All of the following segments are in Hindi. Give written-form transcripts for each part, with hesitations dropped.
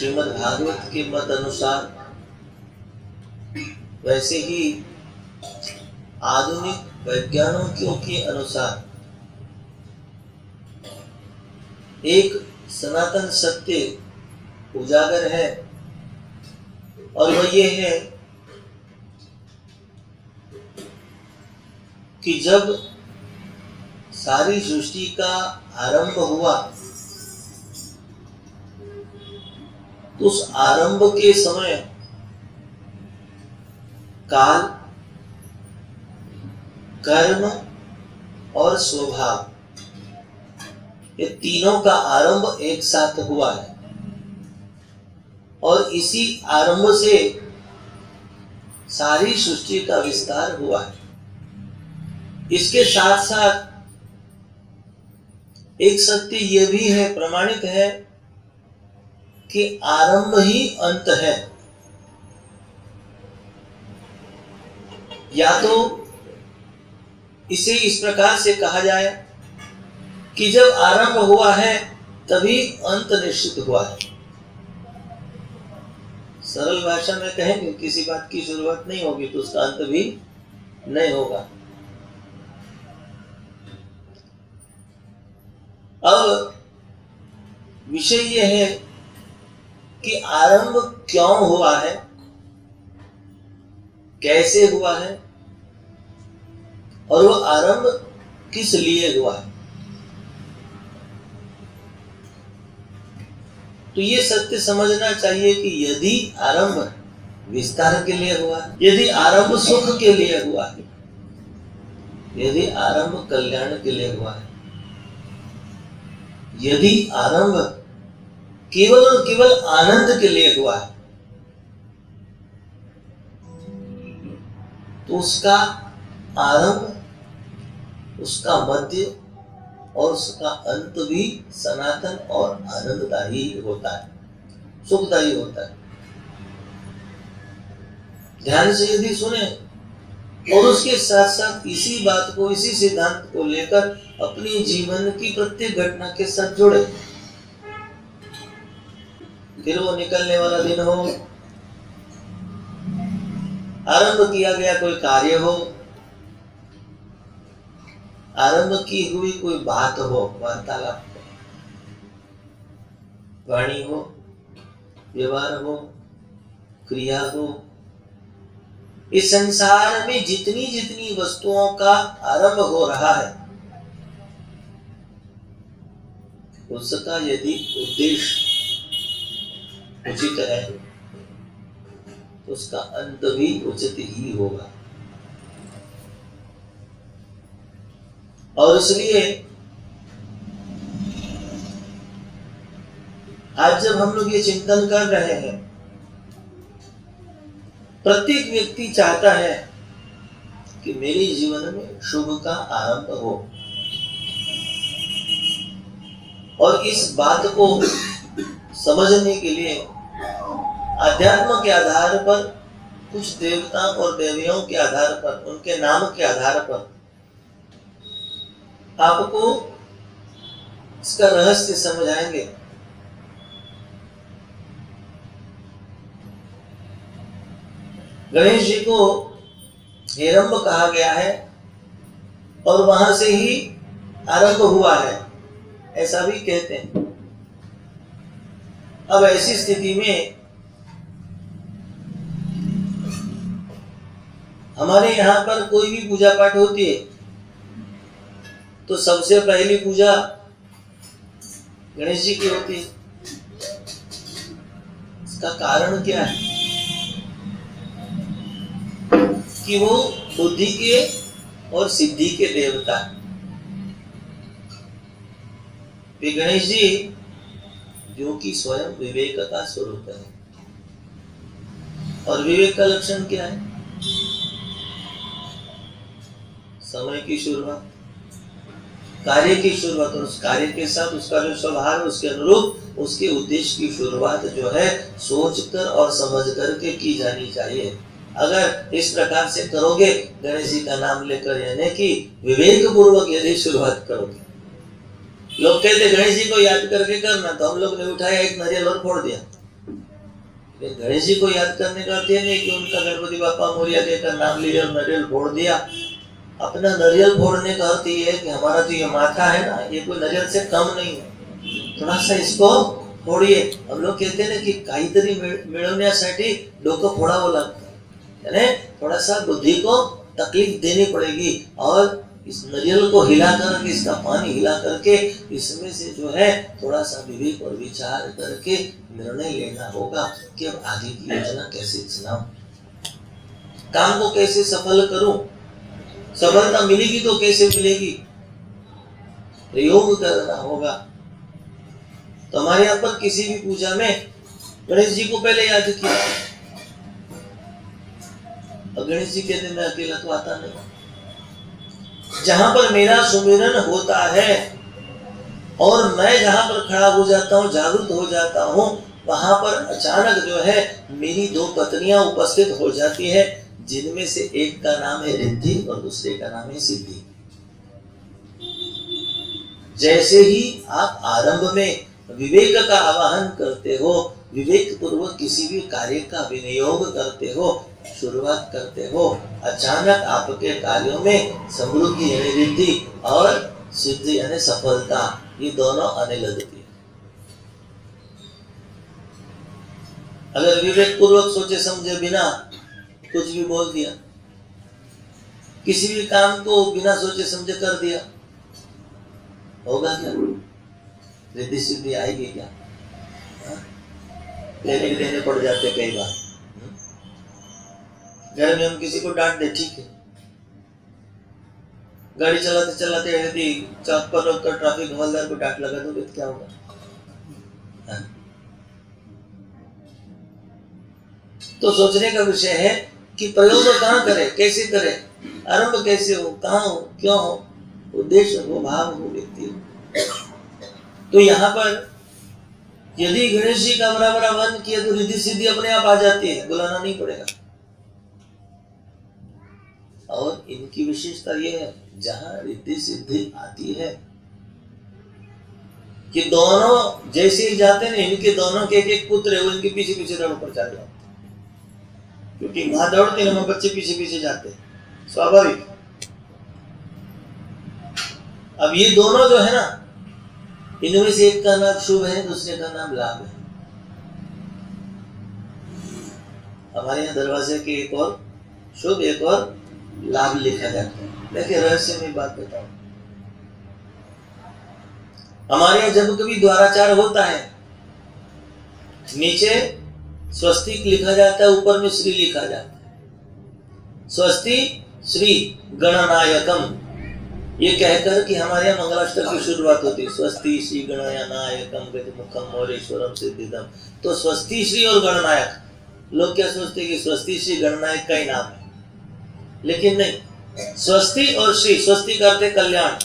श्रीमद् भागवत के मत अनुसार, वैसे ही आधुनिक वैज्ञानिकों के अनुसार एक सनातन सत्य उजागर है, और वह ये है कि जब सारी सृष्टि का आरंभ हुआ तो उस आरंभ के समय काल, कर्म और स्वभाव, ये तीनों का आरंभ एक साथ हुआ है, और इसी आरंभ से सारी सृष्टि का विस्तार हुआ है। इसके साथ साथ एक सत्य यह भी है, प्रमाणित है कि आरंभ ही अंत है। या तो इसे इस प्रकार से कहा जाए कि जब आरंभ हुआ है तभी अंत निश्चित हुआ है। सरल भाषा में कहेंगे, किसी बात की शुरुआत नहीं होगी तो उसका अंत भी नहीं होगा। अब विषय यह है कि आरंभ क्यों हुआ है, कैसे हुआ है, और वो आरंभ किस लिए हुआ है। तो ये सत्य समझना चाहिए कि यदि आरंभ विस्तार के लिए हुआ, यदि आरंभ सुख के लिए हुआ है, यदि आरंभ कल्याण के लिए हुआ है, यदि आरंभ केवल और केवल आनंद के लिए हुआ है, तो उसका आरंभ, उसका मध्य और उसका अंत भी सनातन और आनंददायी होता है, सुखदायी होता है। ध्यान से यदि सुने और उसके साथ साथ इसी बात को, इसी सिद्धांत को लेकर अपनी जीवन की प्रत्येक घटना के साथ जोड़े, फिर वो निकलने वाला दिन हो, आरंभ किया गया कोई कार्य हो, आरंभ की हुई कोई बात हो, वार्तालाप हो, वाणी हो, व्यवहार हो, क्रिया हो, इस संसार में जितनी जितनी वस्तुओं का आरंभ हो रहा है, उसका यदि उद्देश्य उचित है तो उसका अंत भी उचित ही होगा। और इसलिए आज जब हम लोग ये चिंतन कर रहे हैं, प्रत्येक व्यक्ति चाहता है कि मेरे जीवन में शुभ का आरंभ हो, और इस बात को समझने के लिए अध्यात्म के आधार पर, कुछ देवता और देवियों के आधार पर, उनके नाम के आधार पर आपको इसका रहस्य समझाएंगे। गणेश जी को हेरंब कहा गया है और वहां से ही आरंभ हुआ है, ऐसा भी कहते हैं। अब ऐसी स्थिति में हमारे यहाँ पर कोई भी पूजा पाठ होती है तो सबसे पहली पूजा गणेश जी की होती है। इसका कारण क्या है कि वो बुद्धि के और सिद्धि के देवता है। वे गणेश जी जो कि स्वयं विवेक का स्वरूप है, और विवेक का लक्षण क्या है? समय की शुरुआत, कार्य की शुरुआत, और उस कार्य के साथ उसका जो स्वभाव है उसके अनुरूप उसके उद्देश्य की शुरुआत जो है सोचकर और समझ करके की जानी चाहिए। अगर इस प्रकार से करोगे, गणेश जी का नाम लेकर, यानी कि विवेक पूर्वक यदि शुरुआत करोगे, लोग कहते गणेश जी को याद करके करना, तो हम लोग ने उठाया, एक नारियल और फोड़ दिया, गणेश जी को याद करने का अर्थ ये नहीं कि उनका गणपति बापा मोरिया कहकर नाम लिया और नारियल फोड़ दिया। अपना नारियल फोड़ने का अर्थ ये है कि हमारा जो ये माथा है ना, ये कोई नारियल से कम नहीं है, थोड़ा सा इसको फोड़िए। हम लोग कहते हैं ना कि काहीतरी मिळवण्यासाठी डोकं फोडावं लागतं, यानी थोड़ा सा बुद्धि को तकलीफ देनी पड़ेगी और इस नारियल को हिला करके, इसका पानी हिला करके इसमें से जो है थोड़ा सा विवेक और विचार करके निर्णय लेना होगा कि अब आगे की योजना कैसे चलाऊं, काम को कैसे सफल करूं, सफलता मिलेगी तो कैसे मिलेगी, प्रयोग करना होगा। तो हमारे यहाँ पर किसी भी पूजा में गणेश जी को पहले याद किया, और गणेश जी कहते मैं अकेला तो आता नहीं, जहां पर मेरा सुमिरन होता है और मैं जहां पर खड़ा हो जाता हूं, जागृत हो जाता हूं, वहां पर अचानक जो है मेरी दो पत्नियां उपस्थित हो जाती है, जिनमें से एक का नाम है रिद्धि और दूसरे का नाम है सिद्धि। जैसे ही आप आरंभ में विवेक का आवाहन करते हो, विवेक पूर्वक किसी भी कार्य का विनियोग करते हो, शुरुआत करते हो, अचानक आपके कार्यों में समृद्धि यानी रिद्धि और सिद्धि यानी सफलता, ये दोनों आने लगती है। अगर विवेक पूर्वक सोचे समझे बिना कुछ भी बोल दिया, किसी भी काम को बिना सोचे समझे कर दिया, होगा क्या? रिद्धि सिद्धि आएगी क्या? लेने देने पड़ जाते कई बार। घर में हम किसी को डांट दे, ठीक है, गाड़ी चलाते चलाते यदि चौक पर रोककर ट्रैफिक हवलदार को डांट लगा दोगे तो क्या होगा? तो सोचने का विषय है कि प्रयोग कहाँ करे, कैसे करे, आरंभ कैसे हो, कहाँ हो, क्यों हो, उद्देश्य हो, भाव हो, व्यक्ति हो। तो यहाँ पर यदि गणेश जी का बराबर आह्वान किया तो रिद्धि सिद्धि अपने आप आ जाती है, बुलाना नहीं पड़ेगा। और इनकी विशेषता यह है, जहां रिद्धि सिद्धि आती है कि दोनों जैसे ही जाते हैं, इनके दोनों के एक पुत्र है, वो इनके पीछे पीछे दौड़ पर चल जाते, क्योंकि मां दौड़ती है, बच्चे पीछे पीछे जाते, स्वाभाविक। अब ये दोनों जो है ना, इनमें से एक का नाम शुभ है, दूसरे का नाम लाभ है। हमारे यहाँ दरवाजे के एक और शुभ, एक और लाभ लिखा जाता है। देखिए रहस्य में बात बताऊं, हमारे यहाँ जब कभी द्वाराचार होता है, नीचे स्वस्तिक लिखा जाता है, ऊपर में श्री लिखा जाता है। स्वस्ति श्री गणनायकम, ये कहकर कि हमारे यहाँ मंगलाष्टक की शुरुआत होती है, स्वस्ति श्री गणनायकम गजमुखम मौरेश्वरम सिद्धिदम। तो स्वस्ति श्री और गणनायक, लोग क्या सोचते हैं कि स्वस्ति श्री गणनायक का ही नाम है, लेकिन नहीं। स्वस्ति और श्री, स्वस्ति का अर्थ है कल्याण,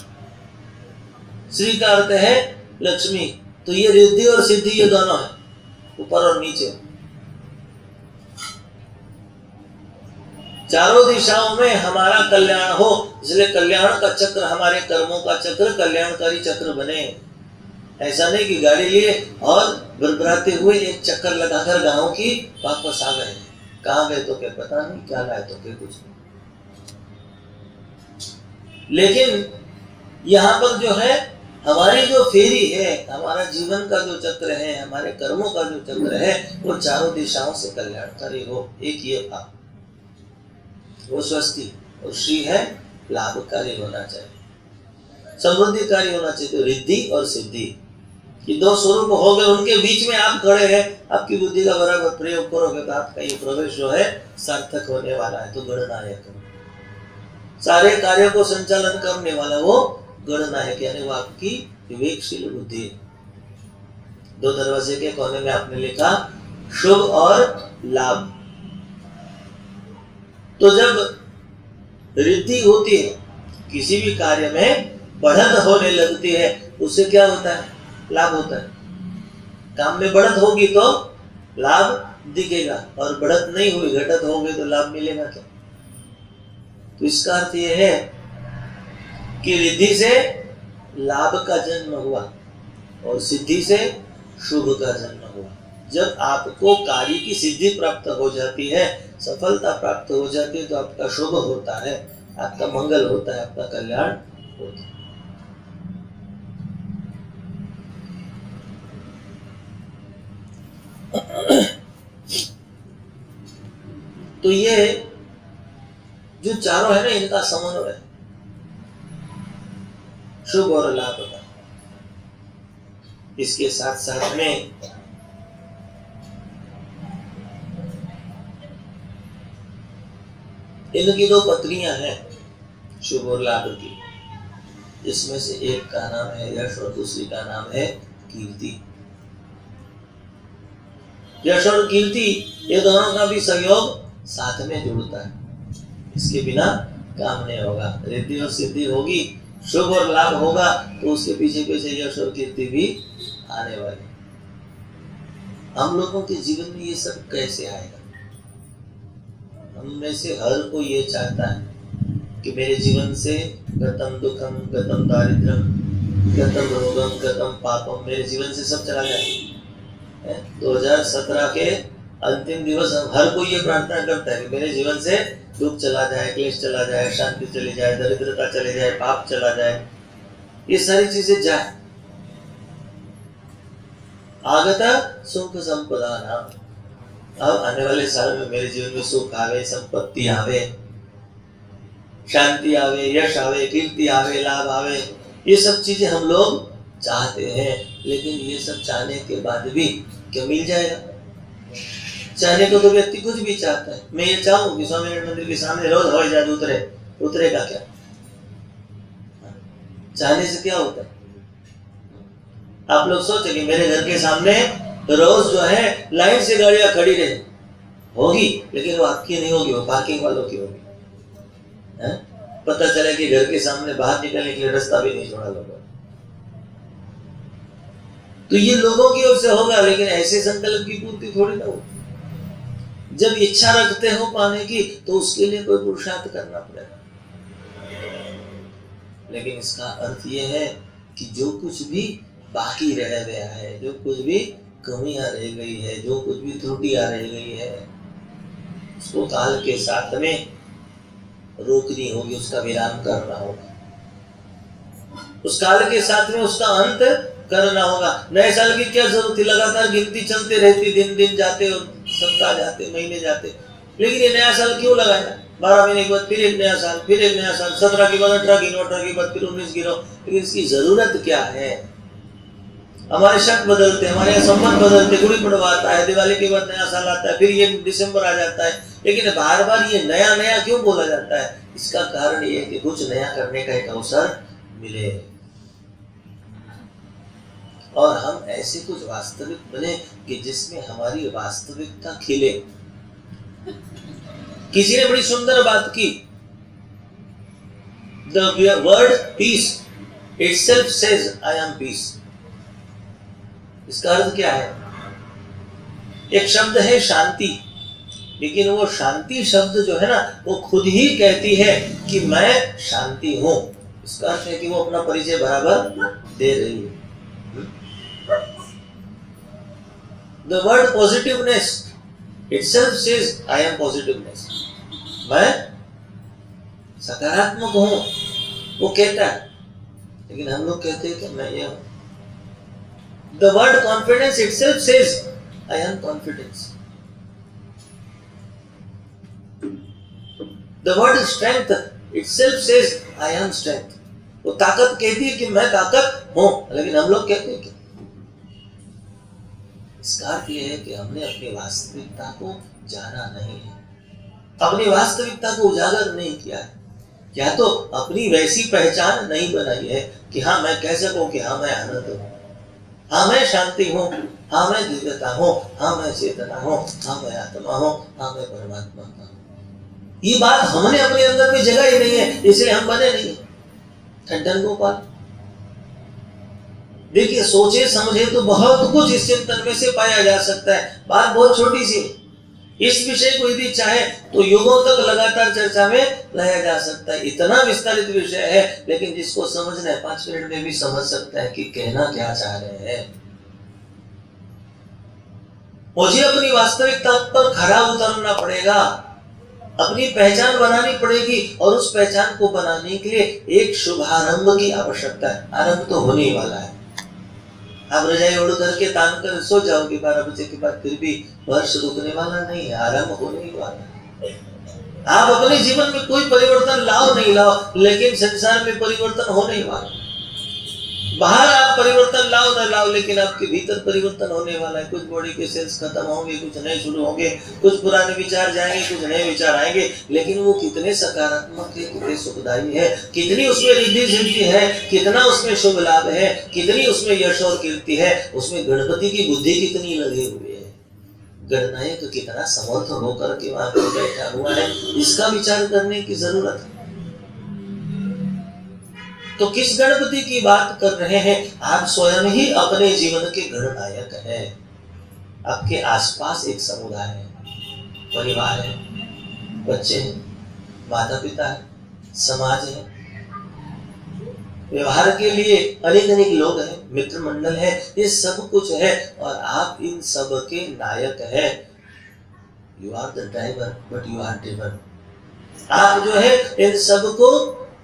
श्री का अर्थ है लक्ष्मी। तो ये रिद्धि और सिद्धि ये दोनों है, ऊपर और नीचे। चारों दिशाओं में हमारा कल्याण हो, इसलिए कल्याण का चक्र, हमारे कर्मों का चक्र कल्याणकारी चक्र बने। ऐसा नहीं कि गाड़ी लिए और बरबराते हुए एक चक्कर लगाकर गांव की वापस आ गए, कहाँ गए तो क्या पता नहीं, क्या लाए तो क्या कुछ नहीं। लेकिन यहाँ पर जो है हमारी जो फेरी है, हमारा जीवन का जो चक्र है, हमारे कर्मों का जो चक्र है, वो चारों दिशाओं से कल्याणकारी हो। एक ये भाव, वो स्वस्ति, और श्री है लाभकारी होना चाहिए, समृद्धिकारी होना चाहिए। तो रिद्धि और सिद्धि ये दो स्वरूप हो गए, उनके बीच में आप खड़े हैं, आपकी बुद्धि का बराबर प्रयोग करोगे तो आपका ये प्रवेश जो है सार्थक होने वाला है। तो गणनायक, सारे कार्यों को संचालन करने वाला वो गणनायक, यानी वो आपकी विवेकशील बुद्धि है। दो दरवाजे के कोने में आपने लिखा शुभ और लाभ। तो जब रिद्धि होती है, किसी भी कार्य में बढ़त होने लगती है, उससे क्या होता है? लाभ होता है। काम में बढ़त होगी तो लाभ दिखेगा, और बढ़त नहीं हुई, घटत हो गई तो लाभ मिलेगा क्या? तो इसका अर्थ यह है कि रिद्धि से लाभ का जन्म हुआ और सिद्धि से शुभ का जन्म हुआ। जब आपको कार्य की सिद्धि प्राप्त हो जाती है, सफलता प्राप्त हो जाती है, तो आपका शुभ होता है, आपका मंगल होता है, आपका कल्याण होता है। तो ये जो चारों है ना, इनका समन्वय शुभ और लाभ का, इसके साथ साथ में इनकी दो पत्नियां हैं शुभ और लाभ की, जिसमें से एक का नाम है यश और दूसरी का नाम है कीर्ति। यश और कीर्ति ये दोनों का भी सहयोग साथ में जुड़ता है, इसके बिना काम नहीं होगा। रिद्धि और सिद्धि होगी, शुभ और लाभ होगा, तो उसके पीछे पीछे यश और कीर्ति भी आने वाली। हम लोगों के जीवन में ये सब कैसे आएगा? हम में से हर कोई ये चाहता है कि मेरे जीवन से गतम दुखम, गतम दारिद्र्यम, गतम रोगम, गतम पापम, मेरे जीवन से सब चला जाए। 2017 के अंतिम दिवस हर कोई ये प्रार्थना करता है कि मेरे जीवन से दुख चला जाए, क्लेश चला जाए, शांति चली जाए, दरिद्रता चली जाए, पाप चला जाए, ये सारी चीजें जाए। आगता सुख संपदा नाम, अब आने वाले साल में मेरे जीवन में सुख आवे, संपत्ति आवे, शांति आवे, यश आवे, कीर्ति आवे, लाभ आवे, ये सब चीजें हम लोग चाहते हैं। लेकिन ये सब चाहने के बाद भी क्या मिल जाएगा? चाहने को तो व्यक्ति कुछ भी चाहता है। मैं ये चाहूं कि स्वामीनारायण मंदिर के सामने रोज हवाई जहाज उतरेगा क्या? चाहने से क्या होता है? आप लोग सोचे कि मेरे घर के सामने रोज जो है लाइन से गाड़ियां खड़ी रहे, होगी, लेकिन वो आपकी नहीं होगी, वो पार्किंग वालों की होगी। पता चले कि घर के सामने बाहर निकलने के लिए रास्ता भी नहीं छोड़ा लोगों। तो ये लोगों की ओर से होगा, लेकिन ऐसे संकल्प की पूर्ति थोड़ी ना होगी। जब इच्छा रखते हो पाने की, तो उसके लिए कोई पुरुषार्थ करना पड़ेगा। लेकिन इसका अर्थ यह है कि जो कुछ भी बाकी रह गया है, जो कुछ भी कमियां रह गई है, जो कुछ भी त्रुटियां रह गई है, उसको काल के साथ में रोकनी होगी, उसका विराम करना होगा, उस काल के साथ में उसका अंत करना होगा। नए साल की क्या जरूरत थी? लगातार गिनती चलते रहती, दिन जाते और सप्ताह जाते, महीने जाते, लेकिन ये नया साल क्यों लगाया? 12 महीने के बाद फिर एक नया साल, फिर एक नया साल, 17 के बाद 18 गिनो, 18 के बाद फिर 19 गिनो, लेकिन इसकी जरूरत क्या है? हमारे शक बदलते, हमारे यहाँ संबंध बदलते, गुड़ी पड़वा आता है, दिवाली के बाद नया साल आता है, फिर ये दिसंबर आ जाता है, लेकिन बार बार ये नया नया क्यों बोला जाता है? इसका कारण ये है कि कुछ नया करने का एक अवसर मिले और हम ऐसे कुछ वास्तविक बने कि जिसमें हमारी वास्तविकता खिले। किसी ने बड़ी सुंदर बात की, The word peace itself says I am peace। इसका अर्थ क्या है? एक शब्द है शांति, लेकिन वो शांति शब्द जो है ना, वो खुद ही कहती है कि मैं शांति हूं। इसका अर्थ है कि वो अपना परिचय बराबर दे रही है। The word positiveness itself says I am positiveness। मैं सकारात्मक हूं, वो कहता है, लेकिन हम लोग कहते हैं कि मैं ये हूं। The word confidence itself says I am confidence। The word strength itself says I am strength। वो ताकत कहती है कि मैं ताकत हूं, लेकिन हम लोग कहते हैं कि इसका अर्थ यह है कि हमने अपनी वास्तविकता को जाना नहीं है, अपनी वास्तविकता को उजागर नहीं किया है, या तो अपनी वैसी पहचान नहीं बनाई है कि हाँ मैं कह सकूं कि हाँ मैं आनंद हूं, हाँ मैं शांति हूं, हाँ मैं दिव्यता हूं, हाँ मैं चेतना हूं, हाँ मैं आत्मा हूं, हाँ मैं परमात्मा हूं। ये बात हमने अपने अंदर में जगह ही नहीं है, इसलिए हम बने नहीं। ठंडन गोपाल देखिए, सोचे समझे तो बहुत कुछ इस चिंतन में से पाया जा सकता है। बात बहुत छोटी सी, इस विषय को यदि चाहे तो युगों तक लगातार चर्चा में लाया जा सकता है। इतना विस्तारित विषय है, लेकिन जिसको समझना है 5 मिनट में भी समझ सकता है कि कहना क्या चाह रहे हैं। मुझे अपनी वास्तविकता पर खरा उतरना पड़ेगा, अपनी पहचान बनानी पड़ेगी, और उस पहचान को बनाने के लिए एक शुभारंभ की आवश्यकता है। आरंभ तो होने ही वाला है। आप रजाई ओढ़ करके तान कर सो जाओगे 12 बजे के बाद, फिर भी वर्ष रुकने वाला नहीं है, आरंभ होने ही वाला है। आप अपने जीवन में कोई परिवर्तन लाओ नहीं लाओ, लेकिन संसार में परिवर्तन होने ही वाला है। बाहर आप परिवर्तन लाओ ना लाओ, लेकिन आपके भीतर परिवर्तन होने वाला है। कुछ बॉडी के सेल्स खत्म होंगे, कुछ नए शुरू होंगे, कुछ पुराने विचार जाएंगे, कुछ नए विचार आएंगे, लेकिन वो कितने सकारात्मक है, कितने सुखदायी है, कितनी उसमें रिद्धि सिद्धि है, कितना उसमें शुभ लाभ है, कितनी उसमें यश और कीर्ति है, उसमें गणपति की बुद्धि कितनी लगी हुई है, गणनायक कितना समर्थ होकर के वहां पर बैठा हुआ है, इसका विचार करने की जरूरत है। तो किस गणपति की बात कर रहे हैं? आप स्वयं ही अपने जीवन के गणनायक हैं। आपके आसपास एक समुदाय है, परिवार है, बच्चे हैं, माता पिता है, समाज है, व्यवहार के लिए अनेक अनेक लोग हैं, मित्र मंडल है, ये सब कुछ है, और आप इन सब के नायक हैं। You are the driver but you are driven. आप जो है इन सब को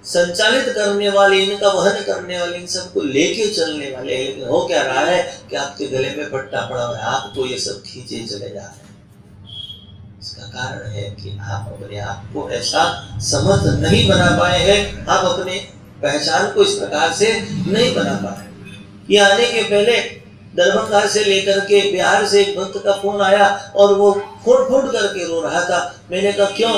संचालित करने वाले, इनका वहन करने वाले, इन सबको लेके चलने वाले। लेकिन हो क्या रहा है कि आपके गले में पट्टा पड़ा हुआ है, आपको ये सब खींचे चले जा रहे हैं। इसका कारण है कि आप अपने आप को ऐसा समझ नहीं बना पाए हैं, आप अपने पहचान को इस प्रकार से नहीं बना पाए। ये आने के पहले दरभंगा से लेकर के बिहार से एक भक्त का फोन आया और वो फूट फूट करके रो रहा था। मैंने कहा क्यों?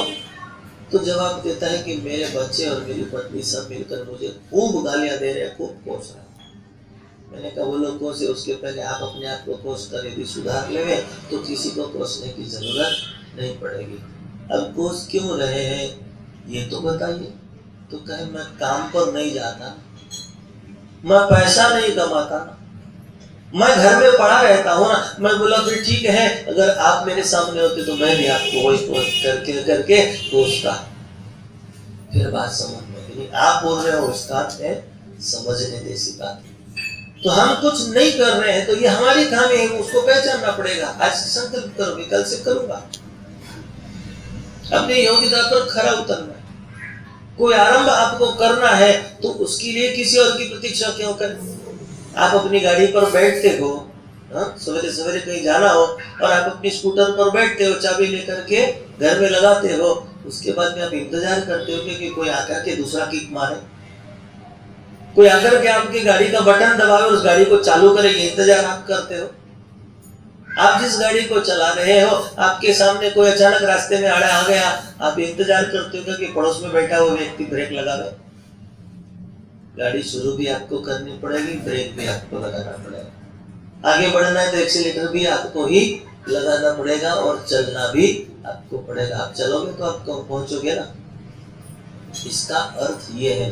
तो जवाब देता है कि मेरे बच्चे और मेरी पत्नी सब मिलकर मुझे खूब गालियां दे रहे हैं, खूब कोस रहे हैं। मैंने कहा वो लोग कोसे, उसके पहले आप अपने आप को कोस कर यदि सुधार लेंगे तो किसी को कोसने की जरूरत नहीं पड़ेगी। अब कोस क्यों रहे हैं ये तो बताइए। तो कहे मैं काम पर नहीं जाता, मैं पैसा नहीं कमाता ना, मैं घर में पड़ा रहता हूँ ना। मैं बोला फिर ठीक है, अगर आप मेरे सामने होते तो मैं भी आपको वही करके कोसता। फिर बात समझ में, आप बोल रहे हो उसका है समझने जैसी बात। तो हम कुछ नहीं कर रहे हैं तो ये हमारी खामी है, उसको पहचानना पड़ेगा। आज से संकल्प करोगे, कल से करूंगा। अपनी योग्यता पर खरा उतरना है। कोई आरंभ आपको करना है तो उसके लिए किसी और की प्रतीक्षा क्यों करें? आप अपनी गाड़ी पर बैठते हो, सवेरे सवेरे कहीं जाना हो और आप अपनी स्कूटर पर बैठते हो, चाबी लेकर के घर में लगाते हो, उसके बाद में आप इंतजार करते हो कि कोई आकर के दूसरा किक मारे, कोई आकर के आपकी गाड़ी का बटन दबावे, उस गाड़ी को चालू करेगी, इंतजार आप करते हो। आप जिस गाड़ी को चला रहे हो, आपके सामने कोई अचानक रास्ते में आड़ा आ गया, आप इंतजार करते हो कि पड़ोस में बैठा हुआ व्यक्ति ब्रेक लगावे। गाड़ी शुरू भी आपको करनी पड़ेगी, ब्रेक भी आपको लगाना पड़ेगा। आगे बढ़ना है तो एक्सीलेटर भी आपको ही लगाना पड़ेगा और चलना भी आपको पड़ेगा। आप चलोगे तो आप कहाँ पहुंचोगे ना। इसका अर्थ ये है,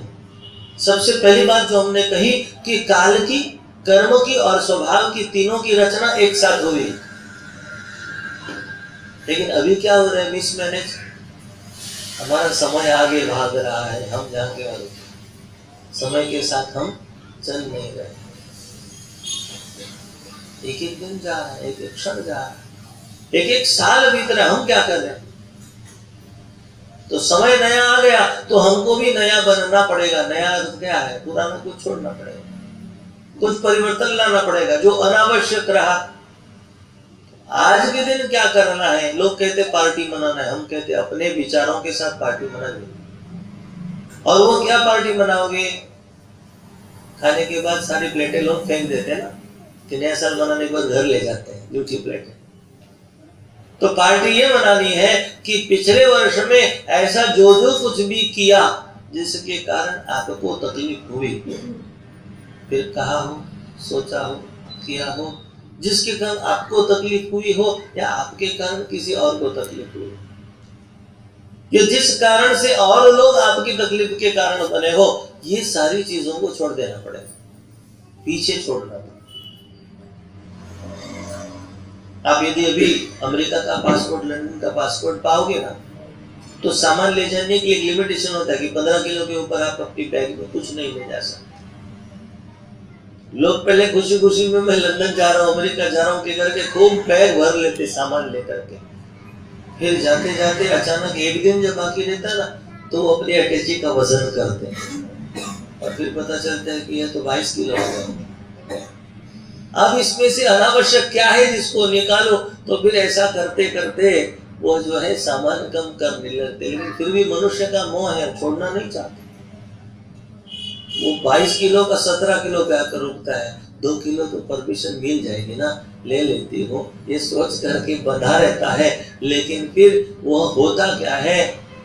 सबसे पहली बात जो हमने कही कि काल की, कर्म की और स्वभाव की, तीनों की रचना एक साथ हुई। लेकिन अभी क्या हो रहा है, मिसमैनेज। हमारा समय आगे भाग रहा है, हम जाएंगे वाले समय के साथ हम चल नहीं रहे। एक एक दिन जा रहा है, एक एक क्षण जा रहा है, एक एक साल बीत रहा है, हम क्या कर रहे हैं? तो समय नया आ गया तो हमको भी नया बनना पड़ेगा। नया अर्थ क्या है? पुराना कुछ छोड़ना पड़ेगा, कुछ परिवर्तन लाना पड़ेगा जो अनावश्यक रहा। आज के दिन क्या करना है? लोग कहते पार्टी मनाना है, हम कहते अपने विचारों के साथ पार्टी मनानी। और वो क्या पार्टी मनाओगे? खाने के बाद सारी प्लेटें लोग फेंक देते हैं ना, कि नया साल मनाने के बाद घर ले जाते हैं जूठी प्लेटें। तो पार्टी ये मनानी है कि पिछले वर्ष में ऐसा जो जो कुछ भी किया जिसके कारण आपको तकलीफ हुई, फिर कहा हो, सोचा हो, किया हो, जिसके कारण आपको तकलीफ हुई हो या आपके कारण किसी और को तकलीफ हुई, या जिस कारण से और लोग आपकी तकलीफ के कारण बने हो, ये सारी चीजों को छोड़ देना पड़ेगा, पीछे छोड़ना पड़ेगा। आप यदि अभी अमेरिका का पासपोर्ट, लंदन का पासपोर्ट पाओगे ना, तो सामान ले जाने की एक लिमिटेशन होता है कि 15 किलो के ऊपर आप अपनी बैग में कुछ नहीं ले जा सकते। लोग पहले खुशी खुशी में मैं लंदन जा रहा हूँ, अमेरिका जा रहा हूँ के करके खूब बैग भर लेते सामान लेकर के। फिर जाते जाते अचानक एक दिन जब बाकी रहता ना तो वो अपनी अटैची का वजन करते हैं और फिर पता चलता है कि यह तो 22 किलो हो गया। अब इसमें से अनावश्यक क्या है जिसको निकालो, तो फिर ऐसा करते करते वो जो है सामान कम करने लगते। लेकिन फिर भी मनुष्य का मोह है, छोड़ना नहीं चाहते। वो 22 किलो का 17 किलो पे आकर रुकता है। 2 किलो तो परमिशन मिल जाएगी ना, ले लेती हो, ये सोच करके बंधा रहता है। लेकिन फिर वो होता क्या है,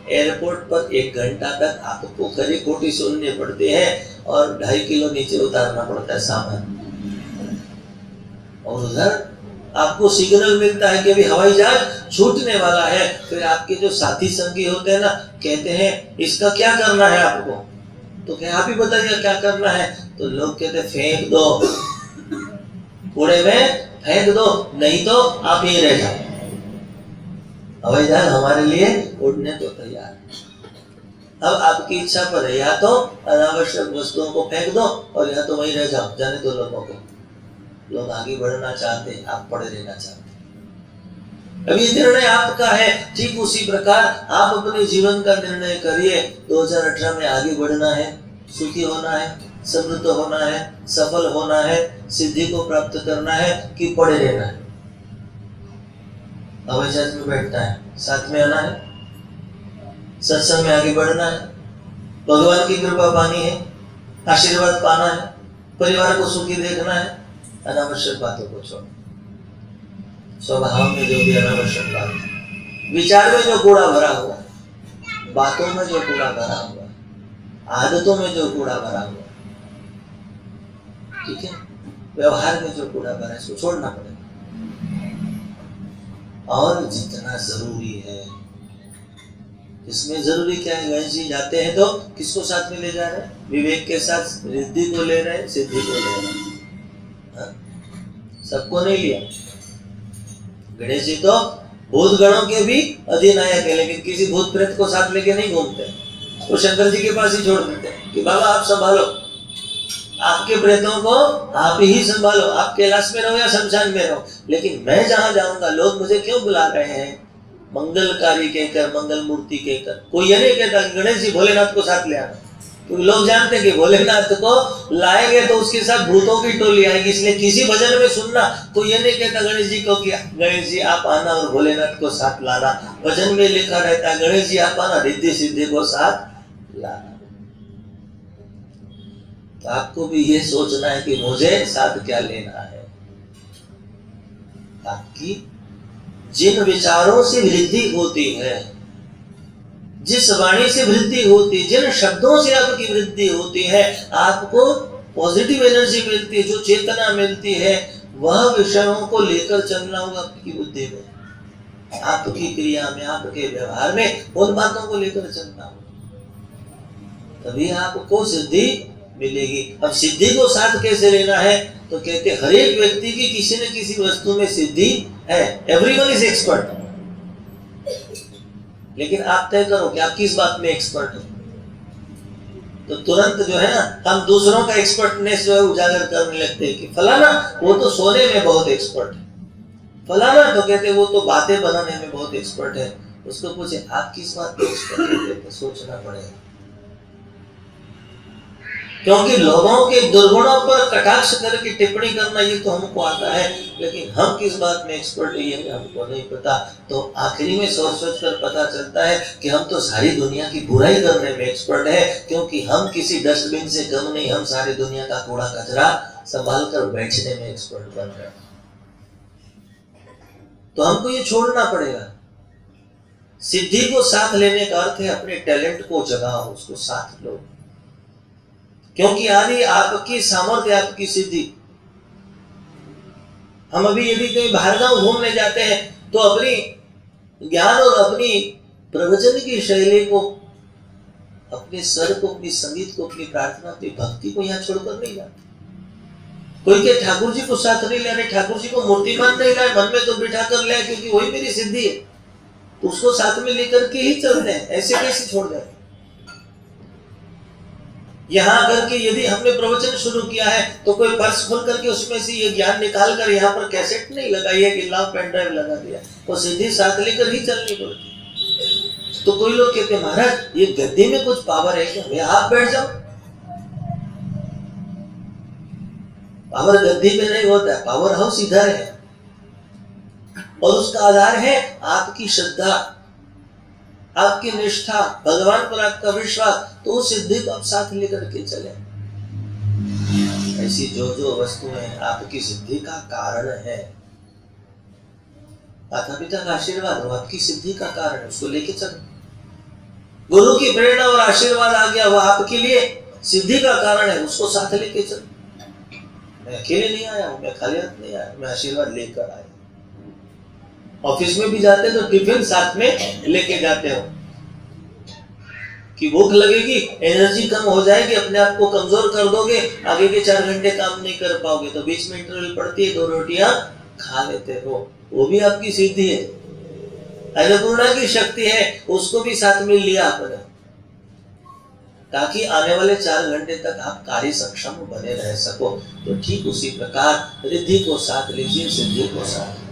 एयरपोर्ट पर 1 घंटा तक आपको खरी खोटी सुनने पड़ते हैं और 2.5 किलो नीचे उतारना पड़ता है सामान। और उधर आपको सिग्नल मिलता है कि अभी हवाई जहाज छूटने वाला है। फिर आपके जो साथी संगी होते हैं ना, कहते हैं इसका क्या करना है आपको, तो क्या आप ही बताइए क्या करना है। तो लोग कहते फेंक दो, कूड़े में फेंक दो, नहीं तो आप ही रह जाओ। हवाई जहाज हमारे लिए उड़ने तो तैयार है। अब आपकी इच्छा पर है, या तो अनावश्यक वस्तुओं को फेंक दो और या तो वहीं रह जाओ, जाने दो लोगों को। लोग आगे बढ़ना चाहते, आप पड़े रहना चाहते। अब ये निर्णय आपका है। ठीक उसी प्रकार आप अपने जीवन का निर्णय करिए। 2018 में आगे बढ़ना है, सुखी होना है, समृद्ध होना है, सफल होना है, सिद्धि को प्राप्त करना है कि पड़े रहना है। हवाई जहाज में बैठना है, साथ में आना है, सत्संग में आगे बढ़ना है, भगवान की कृपा पानी है, आशीर्वाद पाना है, परिवार को सुखी देखना है। अनावश्यक बातों को छोड़, स्वभाव में जो भी अनावश्यक बात है, विचार में जो कूड़ा भरा हुआ, बातों में जो कूड़ा भरा हुआ, आदतों में जो कूड़ा भरा हुआ, ठीक है, व्यवहार में जो कूड़ा भरा है, इसको छोड़ना पड़ेगा। और जितना जरूरी है, इसमें जरूरी क्या है, गणेश जी जाते हैं तो किसको साथ में ले जा रहे हैं, विवेक के साथ रिद्धि को ले रहे हैं, सिद्धि को ले रहे हैं। सबको नहीं लिया। गणेश जी तो भूत गणों के भी अधिनायक है, लेकिन किसी भूत प्रेत को साथ लेके नहीं घूमते। वो शंकर जी के पास ही छोड़ देते हैं कि बाबा आप संभालो, आपके प्रेतों को आप ही संभालो, आप कैलाश में रहो या शमशान में रहो, लेकिन मैं जहां जाऊंगा लोग मुझे क्यों बुला रहे हैं, मंगलकारी कहकर, मंगल मूर्ति कहकर। कोई ये नहीं कहता कि गणेश जी भोलेनाथ को साथ ले आना, क्योंकि लोग जानते हैं कि भोलेनाथ को लाएंगे तो उसके साथ भूतों की टोली आएगी। इसलिए किसी भजन में सुनना तो ये नहीं कहता गणेश जी को कि गणेश जी आप आना और भोलेनाथ को साथ लाना। भजन में लिखा रहता है गणेश जी आप आना, रिद्धि सिद्धि को साथ लाना। तो आपको भी ये सोचना है कि मुझे साथ क्या लेना है, ताकि जिन विचारों से वृद्धि होती है, जिस वाणी से वृद्धि होती, जिन शब्दों से आपकी वृद्धि होती है, आपको पॉजिटिव एनर्जी मिलती है, जो चेतना मिलती है, वह विषयों को लेकर चलना होगा आपकी बुद्धि में, आपकी क्रिया में, आपके व्यवहार में, उन बातों को लेकर चलना होगा, तभी आपको सिद्धि मिलेगी। अब सिद्धि को साथ कैसे लेना है, तो कहते हर एक व्यक्ति की किसी न किसी वस्तु में सिद्धि है। एवरीवन इज एक्सपर्ट, लेकिन आप तय करो कि आप किस बात में एक्सपर्ट हो। तो तुरंत जो है ना, हम दूसरों का एक्सपर्टनेस जो है उजागर करने लगते हैं कि फलाना वो तो सोने में बहुत एक्सपर्ट है, फलाना तो कहते वो तो बातें बनाने में बहुत एक्सपर्ट है। उसको पूछे आप किस बात में एक्सपर्ट है, तो सोचना पड़ेगा। क्योंकि लोगों के दुर्गुणों पर कटाक्ष करके टिप्पणी करना ये तो हमको आता है, लेकिन हम किस बात में एक्सपर्ट है ये हमको नहीं पता। तो आखिरी में सोच कर पता चलता है कि हम तो सारी दुनिया की बुराई करने में एक्सपर्ट है, क्योंकि हम किसी डस्टबिन से कम नहीं, हम सारी दुनिया का कूड़ा कचरा संभाल कर बैठने में एक्सपर्ट बन रहे हैं। तो हमको ये छोड़ना पड़ेगा। सिद्धि को साथ लेने का अर्थ है अपने टैलेंट को जगाओ, उसको साथ लो, क्योंकि आदि आपकी सामर्थ्य, आपकी सिद्धि। हम अभी यदि कहीं बाहर गांव घूमने जाते हैं तो अपनी ज्ञान और अपनी प्रवचन की शैली को, अपने स्वर को, अपनी संगीत को, अपनी प्रार्थना, अपनी भक्ति को यहाँ छोड़कर नहीं जाते। कोई के ठाकुर जी को साथ नहीं ले, ठाकुर जी को मूर्तिमान नहीं लाए, मन में तो बिठा कर ले क्योंकि वही मेरी सिद्धि है, तो उसको साथ में लेकर के ही चलते हैं। ऐसे कैसे छोड़ जाते। यहाँ आकर के यदि हमने प्रवचन शुरू किया है तो कोई पर्स खोल करके उसमें से ये ज्ञान निकाल कर यहाँ पर कैसेट नहीं लगाई है कि लाओ पेन ड्राइव लगा दिया, वो सीधी साथ लेकर ही चलनी पड़ती। तो कोई लोग कहते हैं महाराज ये गद्दी में कुछ पावर है क्या? भैया आप बैठ जाओ, पावर गद्दी में नहीं होता है, पावर हाउस इधर है और उसका आधार है आपकी श्रद्धा, आपकी निष्ठा, भगवान पर आपका विश्वास। तो उस सिद्धि को आप साथ लेकर के चले। ऐसी जो जो वस्तुएं आपकी सिद्धि का कारण है, माता पिता का आशीर्वाद वो आपकी सिद्धि का कारण है, उसको लेके चलो। गुरु की प्रेरणा और आशीर्वाद आ गया, वो आपके लिए सिद्धि का कारण है, उसको साथ लेके चलो। मैं अकेले नहीं आया हूं, मैं खाली हाथ नहीं आया, मैं आशीर्वाद लेकर आया। ऑफिस में भी जाते तो टिफिन साथ में लेके जाते हो कि भूख लगेगी, एनर्जी कम हो जाएगी, अपने आप को कमजोर कर दोगे, आगे के 4 घंटे काम नहीं कर पाओगे, तो बीच में इंटरवल पड़ती है, 2 रोटियां खा लेते हो, वो भी आपकी सिद्धि है। अन्नपूर्णा की शक्ति है, उसको भी साथ में लिया आपने, ताकि आने वाले 4 घंटे तक आप कार्य सक्षम बने रह सको। तो ठीक उसी प्रकार रिद्धि को साथ लीजिए, सिद्धि को साथ।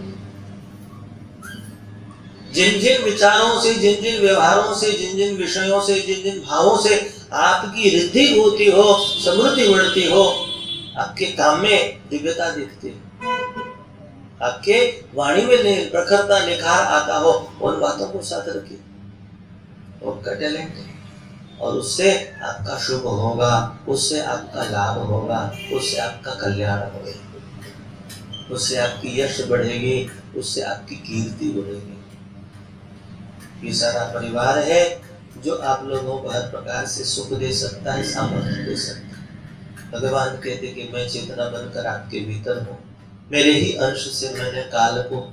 जिन जिन विचारों से, जिन जिन व्यवहारों से, जिन जिन विषयों से, जिन जिन भावों से आपकी रिद्धि होती हो, समृद्धि बढ़ती हो, आपके काम में दिव्यता दिखती है, आपके वाणी में प्रखरता, निखार आता हो, उन बातों को साथ रखिए। आपका टैलेंट है और उससे आपका शुभ होगा, उससे आपका लाभ होगा, उससे आपका कल्याण होगा, उससे आपकी यश बढ़ेगी, उससे आपकी कीर्ति बढ़ेगी। ये सारा परिवार है जो आप लोगों को हर प्रकार से सुख दे सकता है, सामर्थ्य दे सकता है। भगवान कहते कि मैं चेतना बनकर आपके भीतर हूँ, मेरे ही अंश से मैंने काल को,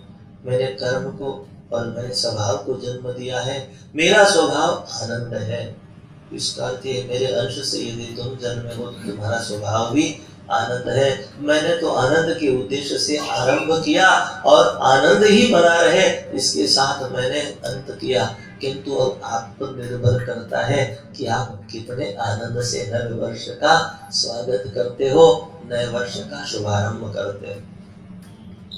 मैंने कर्म को और मैंने स्वभाव को जन्म दिया है। मेरा स्वभाव आनंद है। इसका अर्थ है मेरे अंश से यदि तुम जन्मे हो तो तुम्हारा स्वभाव भी आनंद है। मैंने तो आनंद के उद्देश्य से आरंभ किया और आनंद ही बना रहे इसके साथ मैंने अंत किया, किंतु अब आप पर निर्भर करता है कि आप कितने आनंद से नए वर्ष का स्वागत करते हो, नए वर्ष का शुभारंभ करते हो।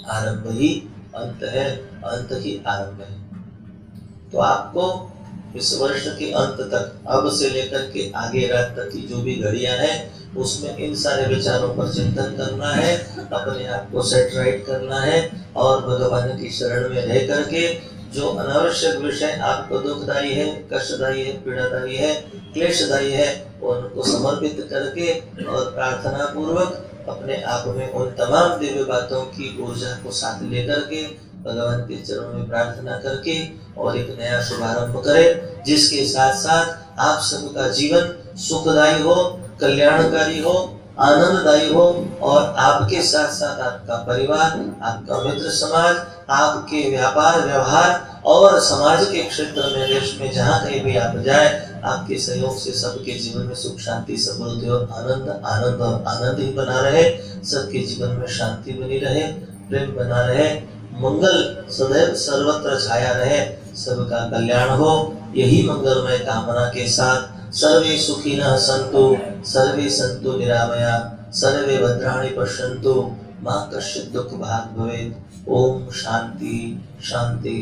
आरंभ ही अंत है, अंत ही आरंभ है। तो आपको इस वर्ष के अंत तक, अब से लेकर के आगे रात तक की जो भी घड़ियां हैं, उसमें इन सारे विचारों पर चिंतन करना है, अपने आप को सेट राइट करना है और भगवान की शरण में रह करके जो अनावश्यक विषय आपको दुखदायी है, कष्टदायी है, पीड़ादायी है, क्लेशदायी है, उनको समर्पित करके और प्रार्थना पूर्वक अपने आप में उन तमाम दिव्य बातों की ऊर्जा को साथ लेकर के भगवान के चरणों में प्रार्थना करके और एक नया शुभारंभ करें, जिसके साथ साथ आप सबका जीवन सुखदायी हो, कल्याणकारी हो, आनंददायी हो और आपके साथ साथ आपका परिवार, आपका मित्र समाज, आपके व्यापार व्यवहार और समाज के क्षेत्र में, देश में जहाँ कहीं भी आप जाए, आपके सहयोग से सबके जीवन में सुख शांति समृद्धि और आनंद आनंद और आनंद ही बना रहे। सबके जीवन में शांति बनी रहे, प्रेम बना रहे, मंगल सदैव सर्वत्र छाया रहे, सबका कल्याण हो। यही मंगलमय कामना के साथ सर्वे सुखिनः सन्तु, सर्वे सन्तु निरामया, सर्वे भद्राणि पश्यन्तु, मा कश्चित् दुःखभाग् भवेत्। ओम शांति शांति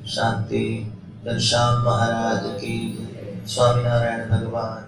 शांति। घनश्याम महाराज की, स्वामीनारायण भगवान